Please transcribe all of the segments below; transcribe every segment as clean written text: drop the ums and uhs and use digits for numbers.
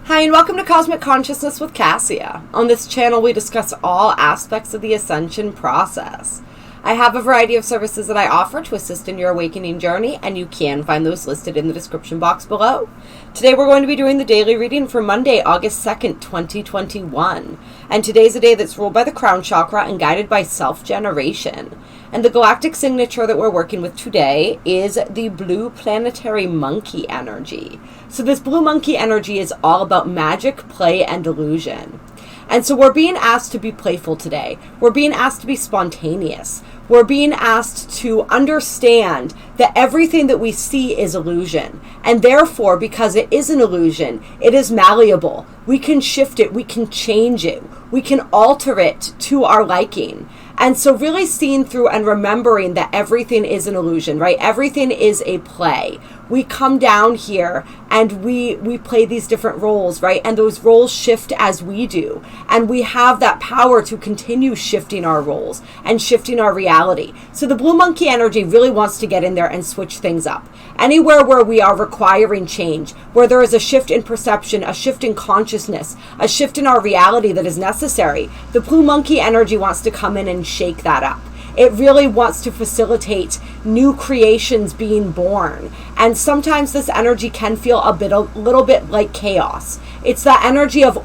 Hi, and welcome to Cosmic Consciousness with Kassia. On this channel, we discuss all aspects of the ascension process. I have a variety of services that I offer to assist in your awakening journey, and you can find those listed in the description box below. Today, we're going to be doing the daily reading for Monday, August 2nd, 2021. And today's a day that's ruled by the crown chakra and guided by self-generation. And the galactic signature that we're working with today is the blue planetary monkey energy. So this blue monkey energy is all about magic, play, and illusion. And so we're being asked to be playful today. We're being asked to be spontaneous. We're being asked to understand that everything that we see is illusion. And therefore, because it is an illusion, it is malleable. We can shift it. We can change it. We can alter it to our liking. And so really seeing through and remembering that everything is an illusion, right? Everything is a play. We come down here and we play these different roles, right? And those roles shift as we do. And we have that power to continue shifting our roles and shifting our reality. So the blue monkey energy really wants to get in there and switch things up. Anywhere where we are requiring change, where there is a shift in perception, a shift in consciousness, a shift in our reality that is necessary, the blue monkey energy wants to come in and shake that up. It really wants to facilitate new creations being born. And sometimes this energy can feel a little bit like chaos. It's that energy of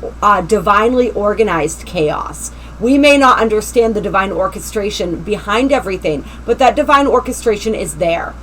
divinely organized chaos. We may not understand the divine orchestration behind everything, but that divine orchestration is there.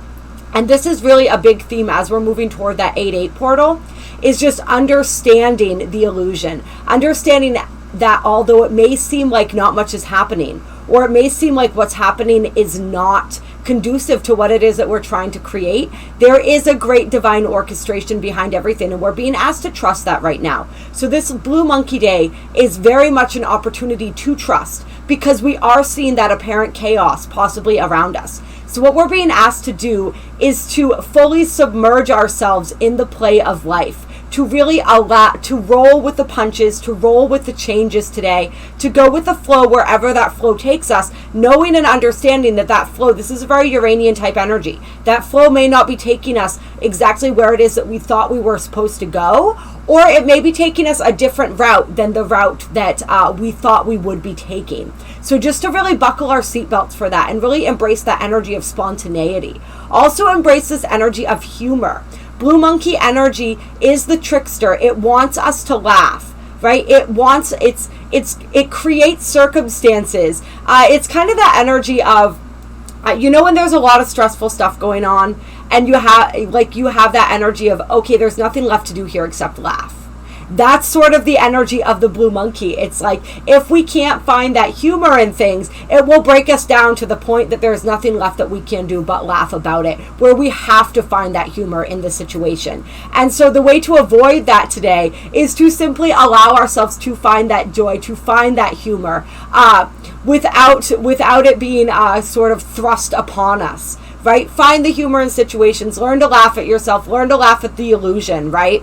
And this is really a big theme as we're moving toward that 8-8 portal, is just understanding the illusion. Understanding that although it may seem like not much is happening, or it may seem like what's happening is not conducive to what it is that we're trying to create, there is a great divine orchestration behind everything, and we're being asked to trust that right now. So this Blue Monkey Day is very much an opportunity to trust, because we are seeing that apparent chaos possibly around us. So what we're being asked to do is to fully submerge ourselves in the play of life, to really allow, to roll with the punches, to roll with the changes today, to go with the flow wherever that flow takes us, knowing and understanding that that flow, this is a very Uranian type energy. That flow may not be taking us exactly where it is that we thought we were supposed to go, or it may be taking us a different route than the route that we thought we would be taking. So just to really buckle our seatbelts for that and really embrace that energy of spontaneity. Also embrace this energy of humor. Blue monkey energy is the trickster. It wants us to laugh, right? It creates circumstances. It's kind of that energy of, when there's a lot of stressful stuff going on, and you have that energy of, okay, there's nothing left to do here except laugh. That's sort of the energy of the blue monkey. It's like, if we can't find that humor in things, it will break us down to the point that there's nothing left that we can do but laugh about it, where we have to find that humor in the situation. And so the way to avoid that today is to simply allow ourselves to find that joy, to find that humor, without it being sort of thrust upon us, right? Find the humor in situations, learn to laugh at yourself, learn to laugh at the illusion, right?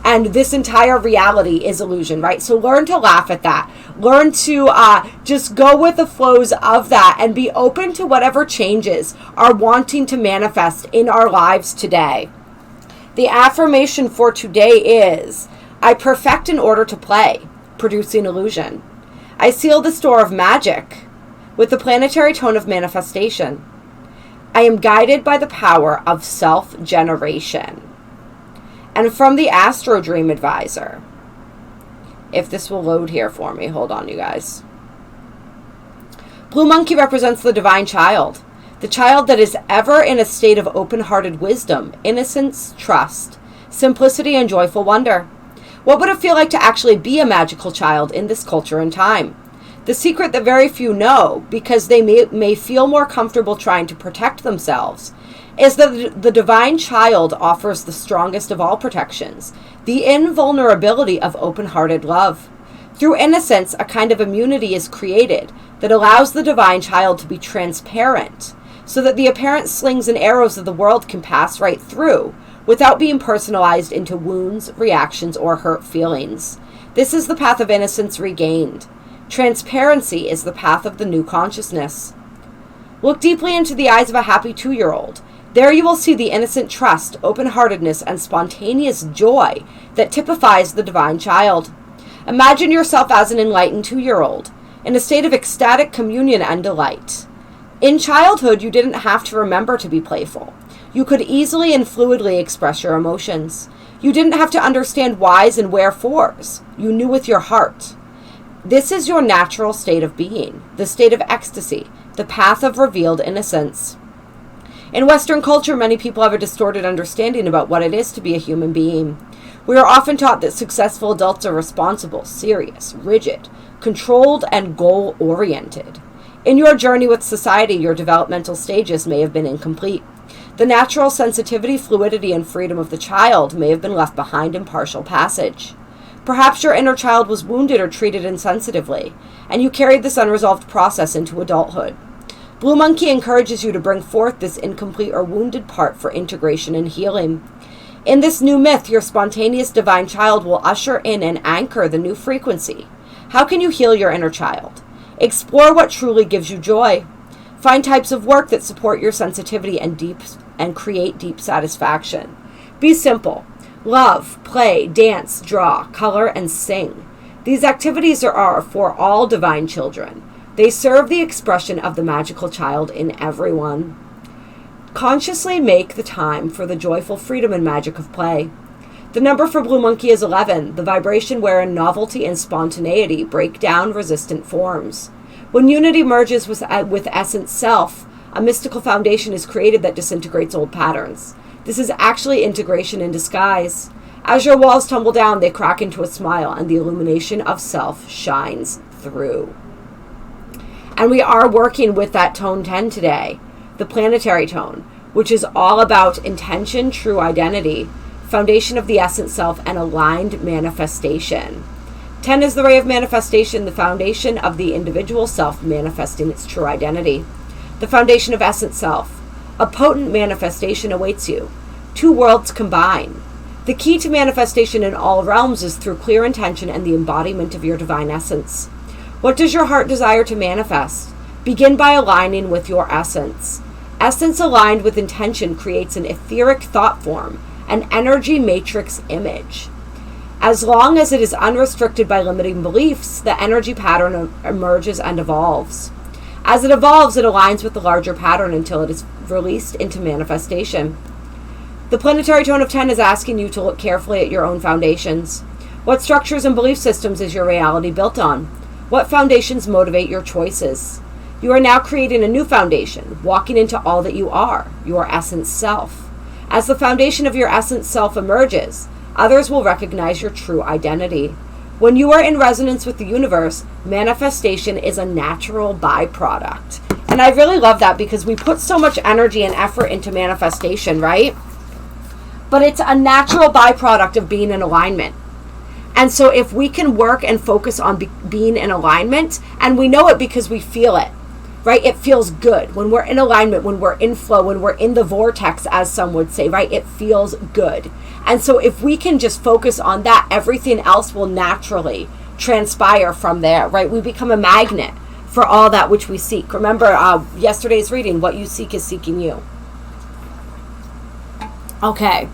And this entire reality is illusion, right? So learn to laugh at that. Learn to just go with the flows of that and be open to whatever changes are wanting to manifest in our lives today. The affirmation for today is, I perfect in order to play, producing illusion. I seal this door of magic with the planetary tone of manifestation. I am guided by the power of self-generation. And from the Astro Dream Advisor, if this will load here for me, hold on, you guys. Blue monkey represents the divine child, the child that is ever in a state of open-hearted wisdom, innocence, trust, simplicity, and joyful wonder. What would it feel like to actually be a magical child in this culture and time? The secret that very few know, because they may feel more comfortable trying to protect themselves, is that the divine child offers the strongest of all protections, the invulnerability of open-hearted love. Through innocence, a kind of immunity is created that allows the divine child to be transparent, so that the apparent slings and arrows of the world can pass right through, without being personalized into wounds, reactions, or hurt feelings. This is the path of innocence regained. Transparency is the path of the new consciousness. Look deeply into the eyes of a happy 2-year-old. There you will see the innocent trust, open-heartedness, and spontaneous joy that typifies the divine child. Imagine yourself as an enlightened 2-year-old, in a state of ecstatic communion and delight. In childhood, you didn't have to remember to be playful. You could easily and fluidly express your emotions. You didn't have to understand whys and wherefores. You knew with your heart. This is your natural state of being, the state of ecstasy, the path of revealed innocence. In Western culture, many people have a distorted understanding about what it is to be a human being. We are often taught that successful adults are responsible, serious, rigid, controlled, and goal-oriented. In your journey with society, your developmental stages may have been incomplete. The natural sensitivity, fluidity, and freedom of the child may have been left behind in partial passage. Perhaps your inner child was wounded or treated insensitively, and you carried this unresolved process into adulthood. Blue Monkey encourages you to bring forth this incomplete or wounded part for integration and healing. In this new myth, your spontaneous divine child will usher in and anchor the new frequency. How can you heal your inner child? Explore what truly gives you joy. Find types of work that support your sensitivity and create deep satisfaction. Be simple. Love, play, dance, draw, color, and sing. These activities are for all divine children. They serve the expression of the magical child in everyone. Consciously make the time for the joyful freedom and magic of play. The number for Blue Monkey is 11, the vibration wherein novelty and spontaneity break down resistant forms. When unity merges with essence self, a mystical foundation is created that disintegrates old patterns. This is actually integration in disguise. As your walls tumble down, they crack into a smile, and the illumination of self shines through. And we are working with that tone 10 today, the planetary tone, which is all about intention, true identity, foundation of the essence self, and aligned manifestation. 10 is the ray of manifestation, the foundation of the individual self manifesting its true identity. The foundation of essence self. A potent manifestation awaits you. 2 worlds combine. The key to manifestation in all realms is through clear intention and the embodiment of your divine essence. What does your heart desire to manifest? Begin by aligning with your essence. Essence aligned with intention creates an etheric thought form, an energy matrix image. As long as it is unrestricted by limiting beliefs, the energy pattern emerges and evolves. As it evolves, it aligns with the larger pattern until it is released into manifestation. The planetary tone of 10 is asking you to look carefully at your own foundations. What structures and belief systems is your reality built on? What foundations motivate your choices? You are now creating a new foundation, walking into all that you are, your essence self. As the foundation of your essence self emerges, others will recognize your true identity. When you are in resonance with the universe, manifestation is a natural byproduct. And I really love that because we put so much energy and effort into manifestation, right? But it's a natural byproduct of being in alignment. And so if we can work and focus on being in alignment, and we know it because we feel it, right? It feels good. When we're in alignment, when we're in flow, when we're in the vortex, as some would say, right? It feels good. And so if we can just focus on that, everything else will naturally transpire from there, right? We become a magnet for all that which we seek. Remember yesterday's reading, what you seek is seeking you. Okay.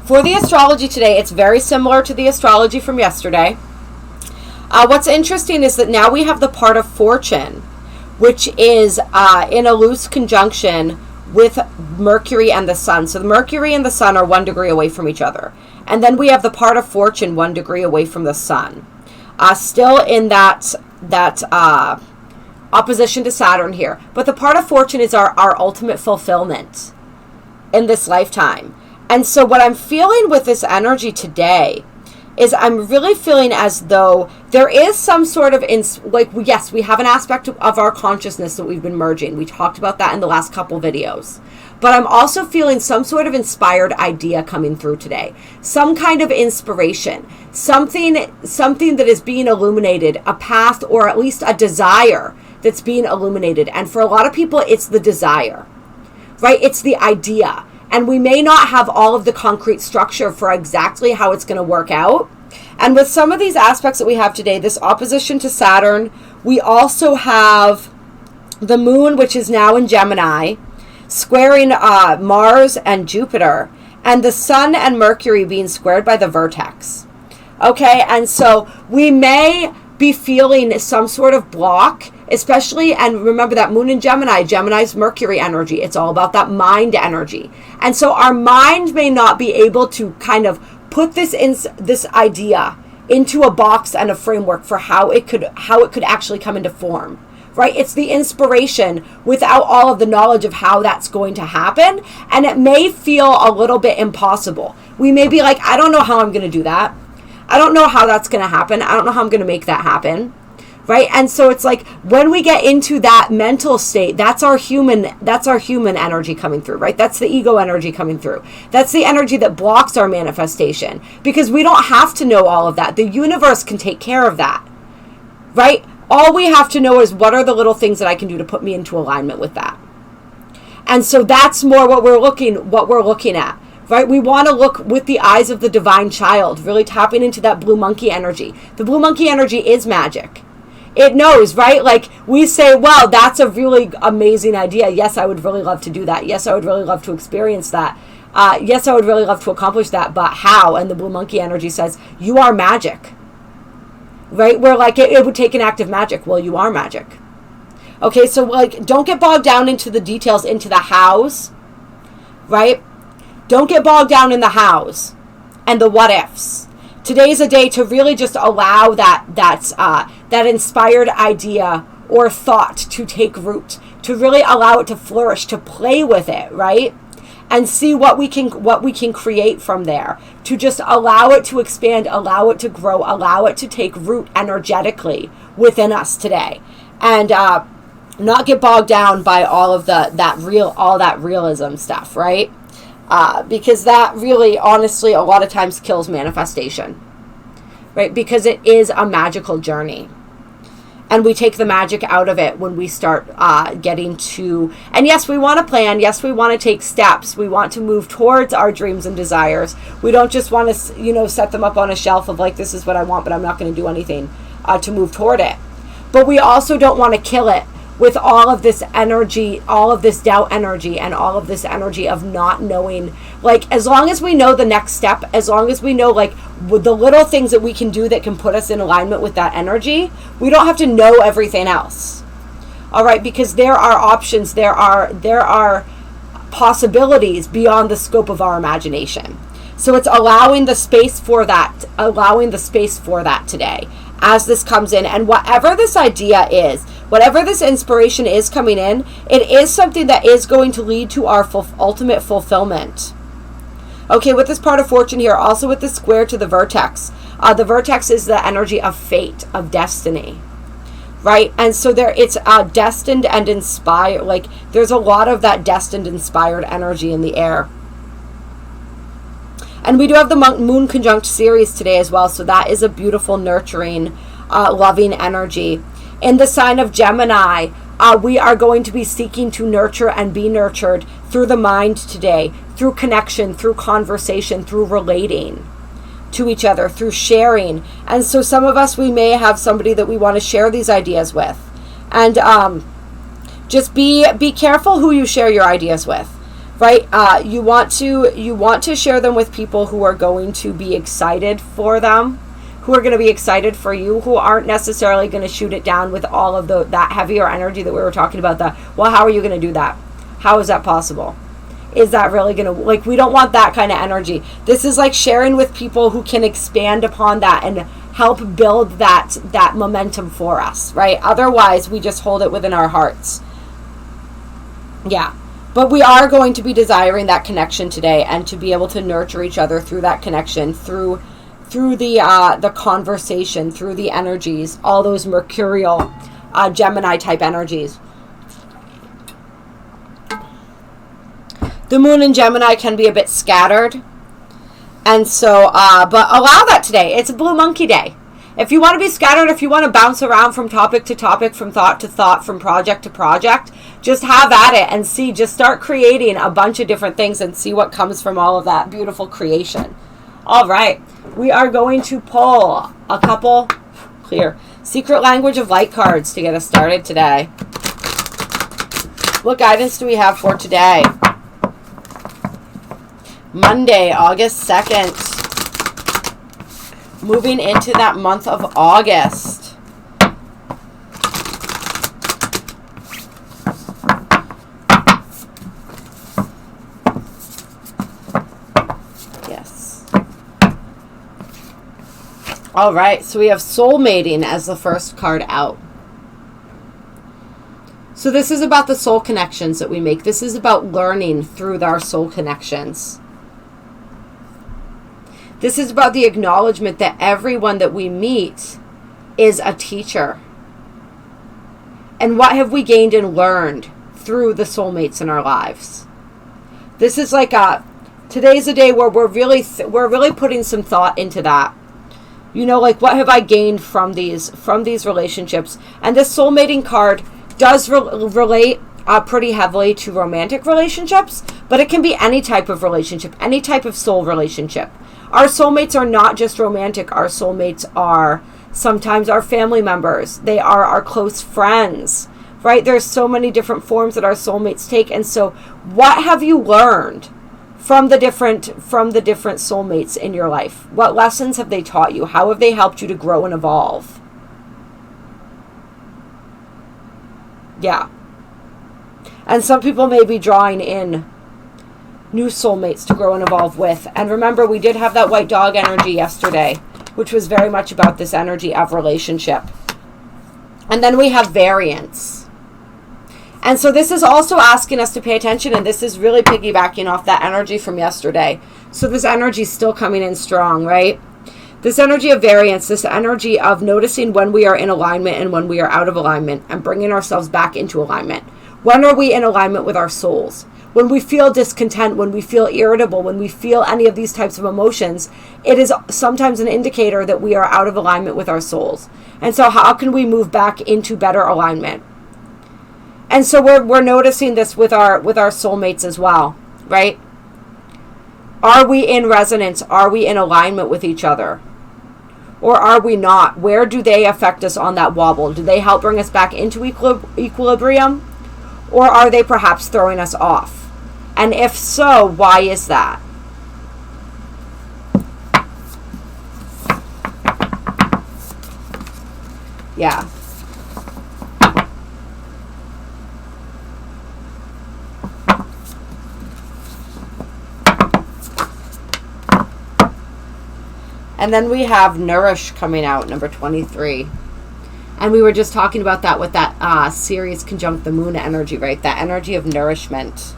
For the astrology today, it's very similar to the astrology from yesterday. What's interesting is that now we have the part of fortune, which is in a loose conjunction with Mercury and the Sun. So the Mercury and the Sun are 1 degree away from each other. And then we have the part of fortune 1 degree away from the Sun. Still in that opposition to Saturn here. But the part of fortune is our ultimate fulfillment in this lifetime. And so what I'm feeling with this energy today is I'm really feeling as though there is some sort of, yes, we have an aspect of our consciousness that we've been merging. We talked about that in the last couple videos. But I'm also feeling some sort of inspired idea coming through today. Some kind of inspiration. Something that is being illuminated, a path or at least a desire that's being illuminated. And for a lot of people, it's the desire, right? It's the idea. And we may not have all of the concrete structure for exactly how it's going to work out. And with some of these aspects that we have today, this opposition to Saturn, we also have the moon, which is now in Gemini. squaring Mars and Jupiter, and the Sun and Mercury being squared by the vertex. Okay, and so we may be feeling some sort of block, especially, and remember that Moon in Gemini, Gemini's Mercury energy, it's all about that mind energy. And so our mind may not be able to kind of put this idea into a box and a framework for how it could actually come into form. Right? It's the inspiration without all of the knowledge of how that's going to happen. And it may feel a little bit impossible. We may be like, I don't know how I'm going to do that. I don't know how that's going to happen. I don't know how I'm going to make that happen. Right? And so it's like when we get into that mental state, that's our human energy coming through, right? That's the ego energy coming through. That's the energy that blocks our manifestation, because we don't have to know all of that. The universe can take care of that. Right? All we have to know is what are the little things that I can do to put me into alignment with that. And so that's more what we're looking at. Right? We want to look with the eyes of the divine child, really tapping into that blue monkey energy. The blue monkey energy is magic. It knows, right? Like we say, well, that's a really amazing idea. Yes, I would really love to do that. Yes, I would really love to experience that. Yes, I would really love to accomplish that. But how? And the blue monkey energy says, you are magic. Right? Where like it would take an act of magic. Well, you are magic. Okay, so like don't get bogged down into the details, into the hows. Right? Don't get bogged down in the hows and the what ifs. Today's a day to really just allow that inspired idea or thought to take root, to really allow it to flourish, to play with it, right? And see what we can create from there, to just allow it to expand, allow it to grow, allow it to take root energetically within us today, and not get bogged down by all of that realism stuff, right? Because that really, honestly, a lot of times kills manifestation, right? Because it is a magical journey. And we take the magic out of it when we start getting to, and yes, we want to plan. Yes, we want to take steps. We want to move towards our dreams and desires. We don't just want to, set them up on a shelf of like, this is what I want, but I'm not going to do anything to move toward it. But we also don't want to kill it with all of this energy, all of this doubt energy, and all of this energy of not knowing. Like, as long as we know the next step, as long as we know, like, with the little things that we can do that can put us in alignment with that energy, we don't have to know everything else. All right, because there are options, there are possibilities beyond the scope of our imagination. So it's allowing the space for that today as this comes in. And whatever this idea is, whatever this inspiration is coming in, it is something that is going to lead to our ultimate fulfillment. Okay, with this part of fortune here, also with the square to the vertex. The vertex is the energy of fate, of destiny, right? And so it's destined and inspired. Like, there's a lot of that destined, inspired energy in the air. And we do have the Moon conjunct Ceres today as well. So that is a beautiful, nurturing, loving energy. In the sign of Gemini, we are going to be seeking to nurture and be nurtured through the mind today, through connection, through conversation, through relating to each other, through sharing. And so some of us, we may have somebody that we want to share these ideas with. And just be careful who you share your ideas with. Right? You want to share them with people who are going to be excited for them, who are going to be excited for you, who aren't necessarily going to shoot it down with all of that heavier energy that we were talking about. Well, how are you going to do that? How is that possible? Is that really going to, like, we don't want that kind of energy. This is like sharing with people who can expand upon that and help build that momentum for us, right? Otherwise, we just hold it within our hearts. Yeah. But we are going to be desiring that connection today, and to be able to nurture each other through that connection, through the conversation, through the energies, all those mercurial Gemini type energies. The moon in Gemini can be a bit scattered, and so but allow that today. It's a blue monkey day. If you want to be scattered, if you want to bounce around from topic to topic, from thought to thought, from project to project, just have at it and see. Just start creating a bunch of different things and see what comes from all of that beautiful creation. All right. We are going to pull a couple clear secret language of light cards to get us started today. What guidance do we have for today? Monday, August 2nd. Moving into that month of August. Yes. All right, so we have soulmating as the first card out. So this is about the soul connections that we make. This is about learning through our soul connections. This is about the acknowledgement that everyone that we meet is a teacher. And what have we gained and learned through the soulmates in our lives? This is like today's a day where we're really putting some thought into that. You know, like, what have I gained from these relationships? And this soulmating card does relate pretty heavily to romantic relationships, but it can be any type of relationship, any type of soul relationship. Our soulmates are not just romantic. Our soulmates are sometimes our family members. They are our close friends, right? There's so many different forms that our soulmates take. And so what have you learned from the different soulmates in your life? What lessons have they taught you? How have they helped you to grow and evolve? Yeah. And some people may be drawing in new soulmates to grow and evolve with. And remember, we did have that white dog energy yesterday, which was very much about this energy of relationship. And then we have variance. And so this is also asking us to pay attention, and this is really piggybacking off that energy from yesterday. So this energy is still coming in strong, right? This energy of variance, this energy of noticing when we are in alignment and when we are out of alignment, and bringing ourselves back into alignment. When are we in alignment with our souls? When we feel discontent, when we feel irritable, when we feel any of these types of emotions, it is sometimes an indicator that we are out of alignment with our souls. And so how can we move back into better alignment? And so we're noticing this with our soulmates as well, right? Are we in resonance? Are we in alignment with each other? Or are we not? Where do they affect us on that wobble? Do they help bring us back into equilibrium? Or are they perhaps throwing us off? And if so, why is that? Yeah. And then we have Nourish coming out, number 23. And we were just talking about that with that Sirius conjunct the moon energy, right? That energy of nourishment.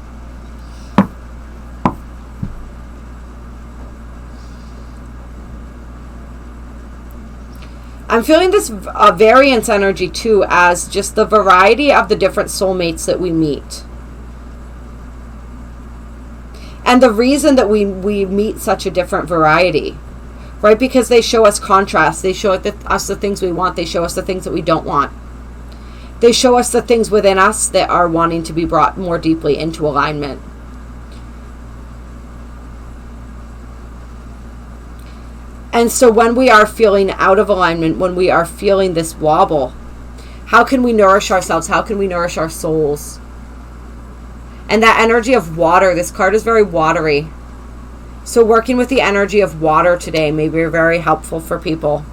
I'm feeling this variance energy too, as just the variety of the different soulmates that we meet. And the reason that we meet such a different variety. Right? Because they show us contrast. They show us the things we want. They show us the things that we don't want. They show us the things within us that are wanting to be brought more deeply into alignment. And so when we are feeling out of alignment, when we are feeling this wobble, how can we nourish ourselves? How can we nourish our souls? And that energy of water, this card is very watery. So working with the energy of water today may be very helpful for people.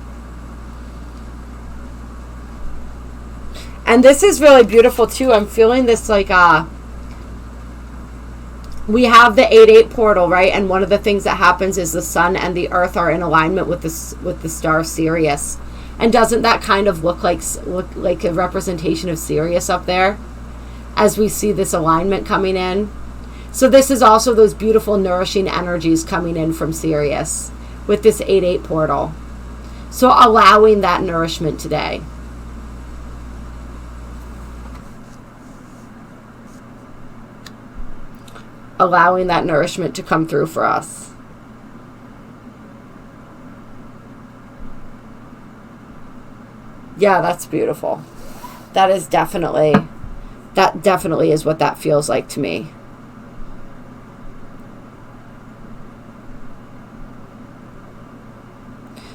And this is really beautiful too. I'm feeling this like we have the 8-8 portal, right? And one of the things that happens is the sun and the earth are in alignment with the star Sirius. And doesn't that kind of look like a representation of Sirius up there as we see this alignment coming in? So this is also those beautiful nourishing energies coming in from Sirius with this 8-8 portal. So allowing that nourishment today. Allowing that nourishment to come through for us. Yeah, that's beautiful. That definitely is what that feels like to me.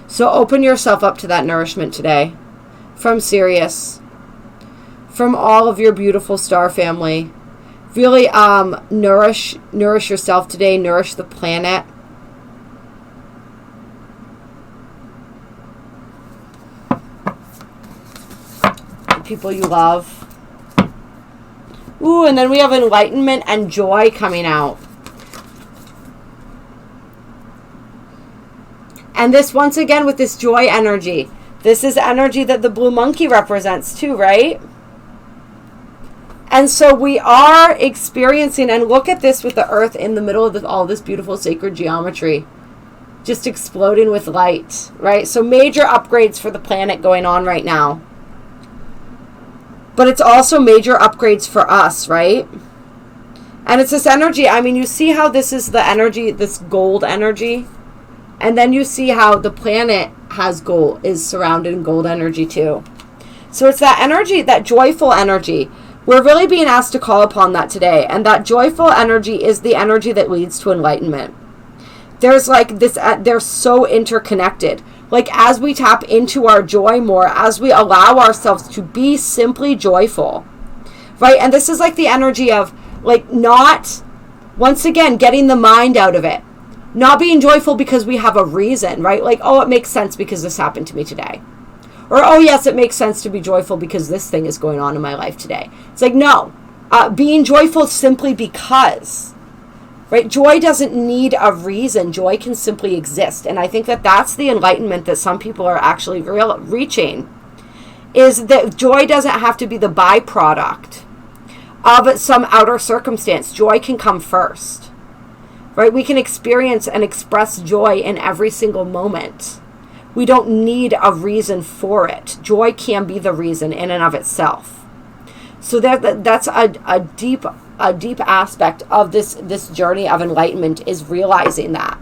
So open yourself up to that nourishment today from Sirius, from all of your beautiful star family, Really nourish yourself today, nourish the planet. The people you love. Ooh, and then we have enlightenment and joy coming out. And this, once again, with this joy energy, this is energy that the blue monkey represents too, right? And so we are experiencing, and look at this with the earth in the middle of all this beautiful sacred geometry, just exploding with light, right? So major upgrades for the planet going on right now. But it's also major upgrades for us, right? And it's this energy. I mean, you see how this is the energy, this gold energy? And then you see how the planet has gold, is surrounded in gold energy too. So it's that energy, that joyful energy. We're really being asked to call upon that today. And that joyful energy is the energy that leads to enlightenment. There's like this, they're so interconnected. Like as we tap into our joy more, as we allow ourselves to be simply joyful, right? And this is like the energy of like not, once again, getting the mind out of it. Not being joyful because we have a reason, right? Like, oh, it makes sense because this happened to me today. Or, oh, yes, it makes sense to be joyful because this thing is going on in my life today. It's like, no. Being joyful simply because, right? Joy doesn't need a reason. Joy can simply exist. And I think that that's the enlightenment that some people are actually reaching, is that joy doesn't have to be the byproduct of some outer circumstance. Joy can come first. Right? We can experience and express joy in every single moment. We don't need a reason for it. Joy can be the reason in and of itself. So that's a deep aspect of this journey of enlightenment, is realizing that.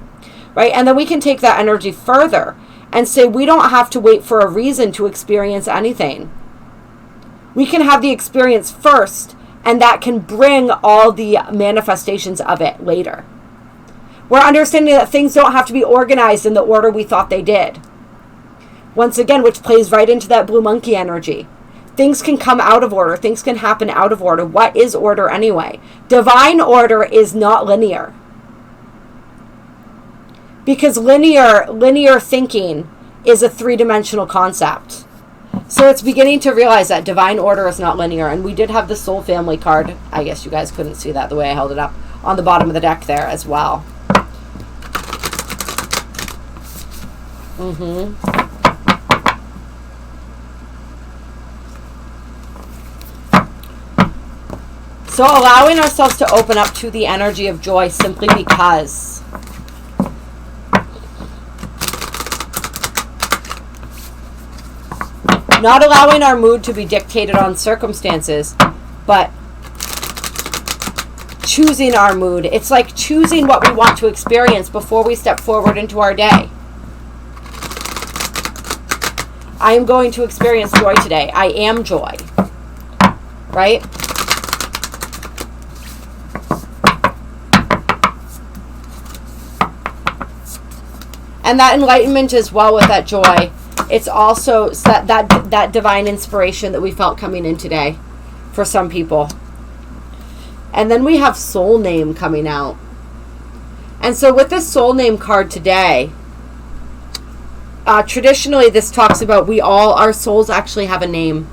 Right? And then we can take that energy further and say we don't have to wait for a reason to experience anything. We can have the experience first, and that can bring all the manifestations of it later. We're understanding that things don't have to be organized in the order we thought they did. Once again, which plays right into that blue monkey energy. Things can come out of order. Things can happen out of order. What is order anyway? Divine order is not linear. Because linear thinking is a three-dimensional concept. So it's beginning to realize that divine order is not linear. And we did have the soul family card. I guess you guys couldn't see that the way I held it up on the bottom of the deck there as well. So allowing ourselves to open up to the energy of joy simply because. Not allowing our mood to be dictated on circumstances, but choosing our mood. It's like choosing what we want to experience before we step forward into our day. I am going to experience joy today. I am joy. Right? And that enlightenment as well with that joy. It's also that divine inspiration that we felt coming in today for some people. And then we have soul name coming out. And so with this soul name card today, traditionally this talks about our souls actually have a name.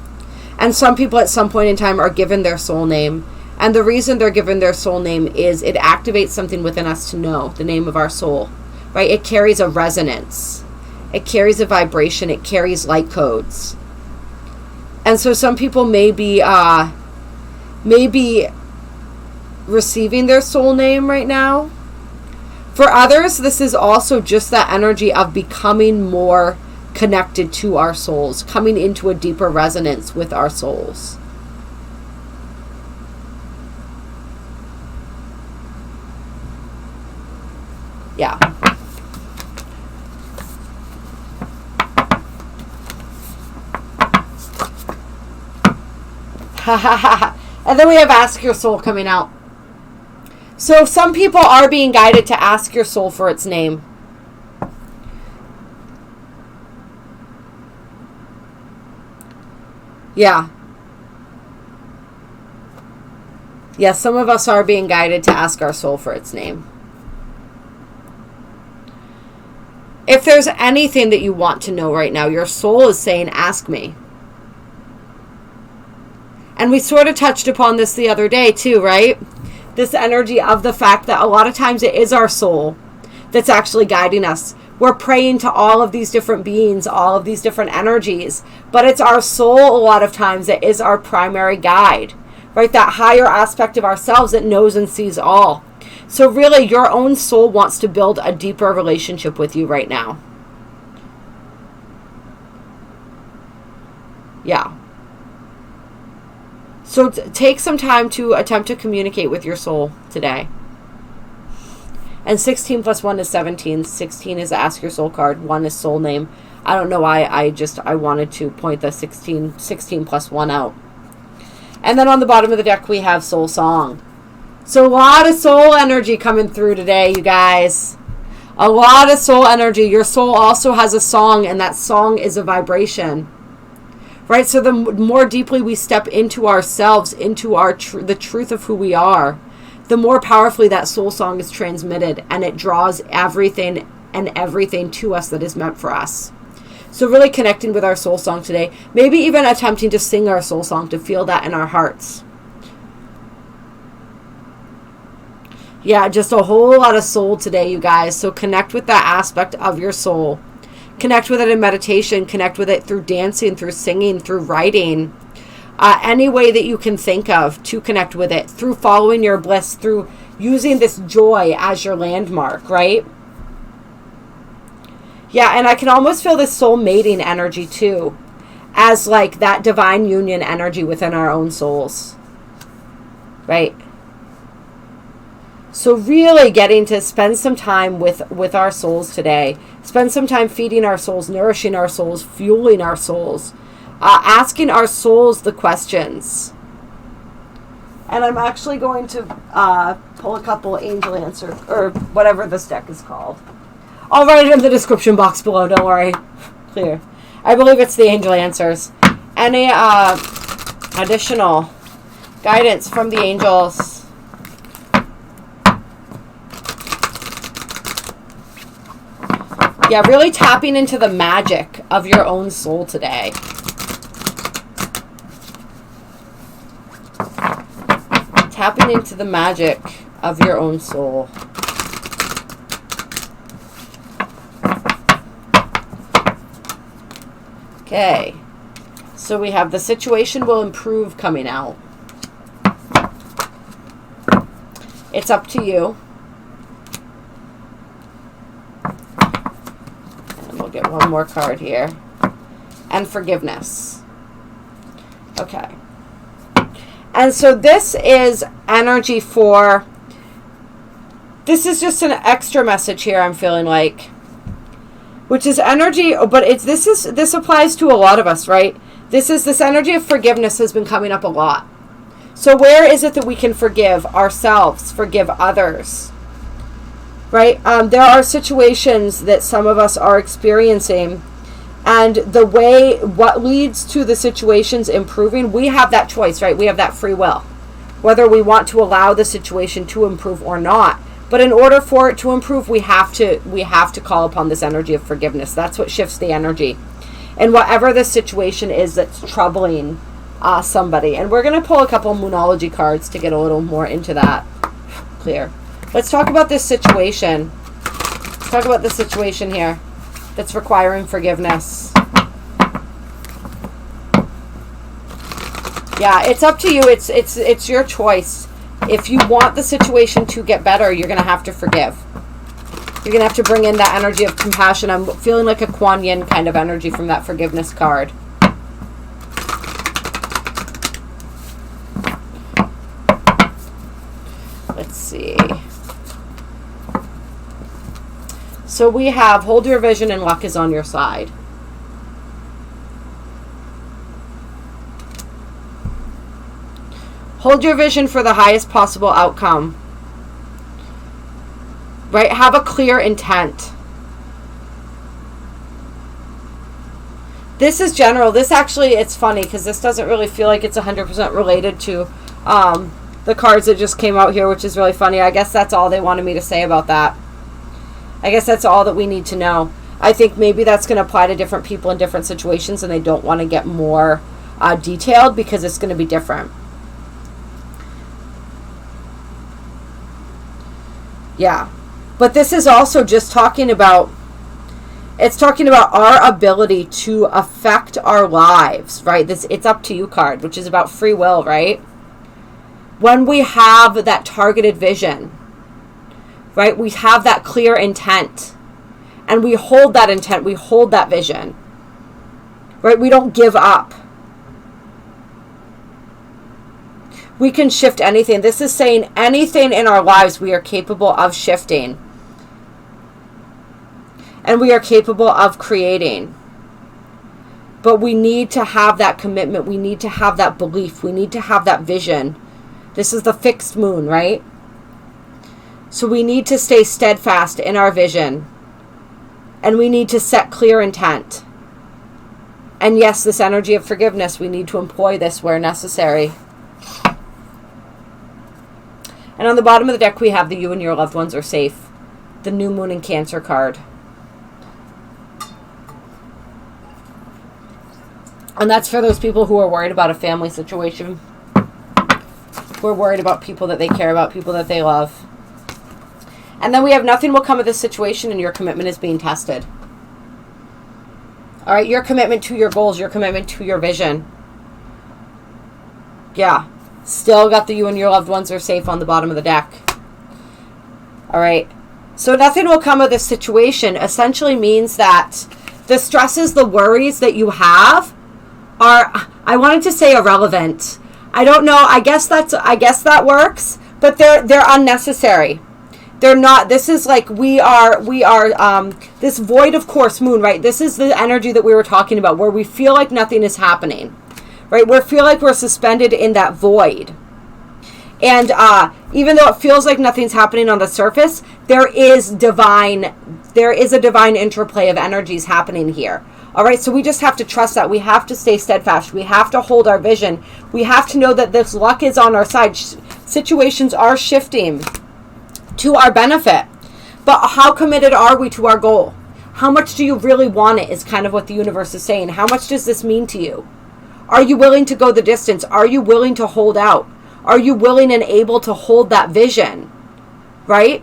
And some people at some point in time are given their soul name. And the reason they're given their soul name is it activates something within us to know the name of our soul. Right? It carries a resonance. It carries a vibration. It carries light codes. And so some people may be receiving their soul name right now. For others, this is also just that energy of becoming more connected to our souls, coming into a deeper resonance with our souls. Yeah. And then we have Ask Your Soul coming out. So some people are being guided to ask your soul for its name. Yeah. Yes, some of us are being guided to ask our soul for its name. If there's anything that you want to know right now, your soul is saying, ask me. And we sort of touched upon this the other day too, right? This energy of the fact that a lot of times it is our soul that's actually guiding us. We're praying to all of these different beings, all of these different energies, but it's our soul a lot of times that is our primary guide, right? That higher aspect of ourselves that knows and sees all. So really, your own soul wants to build a deeper relationship with you right now. Yeah. So take some time to attempt to communicate with your soul today. And 16 plus 1 is 17. 16 is Ask Your Soul card. 1 is Soul Name. I don't know why I wanted to point the 16 plus 1 out. And then on the bottom of the deck we have Soul Song. So a lot of soul energy coming through today, you guys. A lot of soul energy. Your soul also has a song, and that song is a vibration. Right? So the more deeply we step into ourselves, into the truth of who we are, the more powerfully that soul song is transmitted, and it draws everything and everything to us that is meant for us. So really connecting with our soul song today, maybe even attempting to sing our soul song to feel that in our hearts. Yeah, just a whole lot of soul today, you guys. So connect with that aspect of your soul. Connect with it in meditation. Connect with it through dancing, through singing, through writing. Any way that you can think of to connect with it. Through following your bliss. Through using this joy as your landmark, right? Yeah, and I can almost feel this soul mating energy too. As like that divine union energy within our own souls. Right? So really getting to spend some time with our souls today. Spend some time feeding our souls, nourishing our souls, fueling our souls. Asking our souls the questions. And I'm actually going to pull a couple angel answers, or whatever this deck is called. I'll write it in the description box below, don't worry. Clear. I believe it's the angel answers. Any additional guidance from the angels? Yeah, really tapping into the magic of your own soul today. Tapping into the magic of your own soul. Okay. So we have the situation will improve coming out. It's up to you. Get one more card here. And forgiveness. Okay. And so this is energy for, this is just an extra message here I'm feeling like, which is energy, but this applies to a lot of us, right? This energy of forgiveness has been coming up a lot. So where is it that we can forgive ourselves, forgive others? Right? There are situations that some of us are experiencing, and what leads to the situations improving, we have that choice, right? We have that free will, whether we want to allow the situation to improve or not. But in order for it to improve, we have to call upon this energy of forgiveness. That's what shifts the energy. And whatever the situation is that's troubling somebody. And we're going to pull a couple Moonology cards to get a little more into that. Clear. Let's talk about this situation. Let's talk about the situation here that's requiring forgiveness. Yeah, it's up to you. It's your choice. If you want the situation to get better, you're going to have to forgive. You're going to have to bring in that energy of compassion. I'm feeling like a Kuan Yin kind of energy from that forgiveness card. Let's see. So we have hold your vision and luck is on your side. Hold your vision for the highest possible outcome. Right? Have a clear intent. This is general. This actually, it's funny because this doesn't really feel like it's 100% related to the cards that just came out here, which is really funny. I guess that's all they wanted me to say about that. I guess that's all that we need to know. I think maybe that's going to apply to different people in different situations, and they don't want to get more detailed because it's going to be different. Yeah. But this is also just talking about, it's talking about our ability to affect our lives, right? This It's Up to You card, which is about free will, right? When we have that targeted vision, right? We have that clear intent, and we hold that intent, we hold that vision, right? We don't give up. We can shift anything. This is saying anything in our lives we are capable of shifting. And we are capable of creating. But we need to have that commitment. We need to have that belief. We need to have that vision. This is the fixed moon, right? So we need to stay steadfast in our vision. And we need to set clear intent. And yes, this energy of forgiveness, we need to employ this where necessary. And on the bottom of the deck, we have the You and Your Loved Ones Are Safe. The New Moon in Cancer card. And that's for those people who are worried about a family situation. Who are worried about people that they care about, people that they love. And then we have nothing will come of this situation, and your commitment is being tested. All right, your commitment to your goals, your commitment to your vision. Yeah. Still got the You and Your Loved Ones Are Safe on the bottom of the deck. All right. So nothing will come of this situation essentially means that the stresses, the worries that you have are, I wanted to say irrelevant. I don't know. I guess that works, but they're unnecessary. They're not. This is like we are this void of course moon, right? This is the energy that we were talking about where we feel like nothing is happening. Right? We feel like we're suspended in that void. And even though it feels like nothing's happening on the surface, there is a divine interplay of energies happening here. All right, so we just have to trust that. We have to stay steadfast. We have to hold our vision. We have to know that this luck is on our side. Situations are shifting to our benefit. But how committed are we to our goal? How much do you really want it is kind of what the universe is saying. How much does this mean to you? Are you willing to go the distance? Are you willing to hold out? Are you willing and able to hold that vision? Right?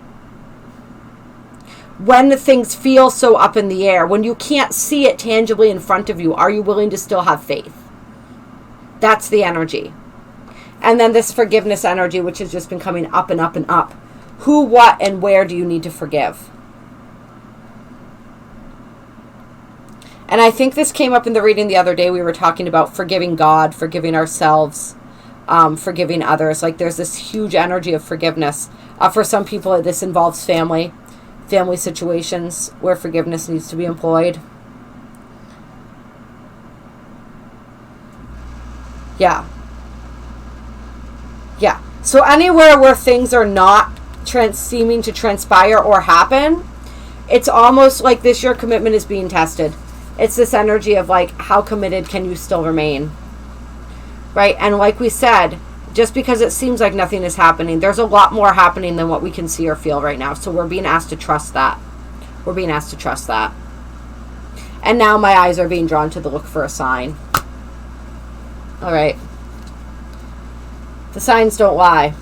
When things feel so up in the air, when you can't see it tangibly in front of you, are you willing to still have faith? That's the energy. And then this forgiveness energy, which has just been coming up and up and up. Who, what, and where do you need to forgive? And I think this came up in the reading the other day. We were talking about forgiving God, forgiving ourselves, forgiving others. Like there's this huge energy of forgiveness. For some people, this involves family situations where forgiveness needs to be employed. Yeah. Yeah. So anywhere where things are not seeming to transpire or happen, it's almost like your commitment is being tested. It's this energy of like, how committed can you still remain? Right? And like we said, just because it seems like nothing is happening, there's a lot more happening than what we can see or feel right now. So we're being asked to trust that. We're being asked to trust that. And now my eyes are being drawn to the look for a sign. All right. The signs don't lie.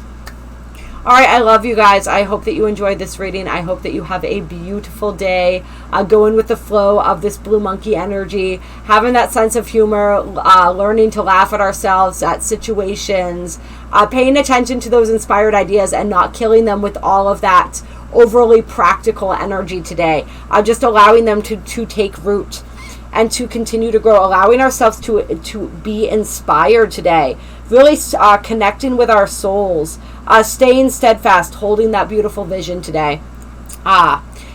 All right, I love you guys. I hope that you enjoyed this reading. I hope that you have a beautiful day. Going with the flow of this blue monkey energy, having that sense of humor, learning to laugh at ourselves, at situations, paying attention to those inspired ideas and not killing them with all of that overly practical energy today. Just allowing them to take root and to continue to grow, allowing ourselves to be inspired today, really connecting with our souls, staying steadfast, holding that beautiful vision today.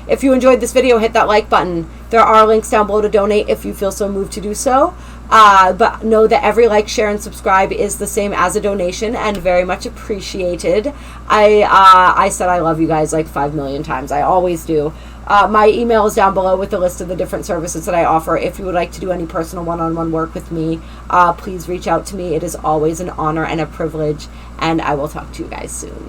If you enjoyed this video, hit that like button. There are links down below to donate if you feel so moved to do so. But know that every like, share, and subscribe is the same as a donation and very much appreciated. I said I love you guys like 5 million times. I always do. My email is down below with the list of the different services that I offer. If you would like to do any personal one-on-one work with me, please reach out to me. It is always an honor and a privilege, and I will talk to you guys soon.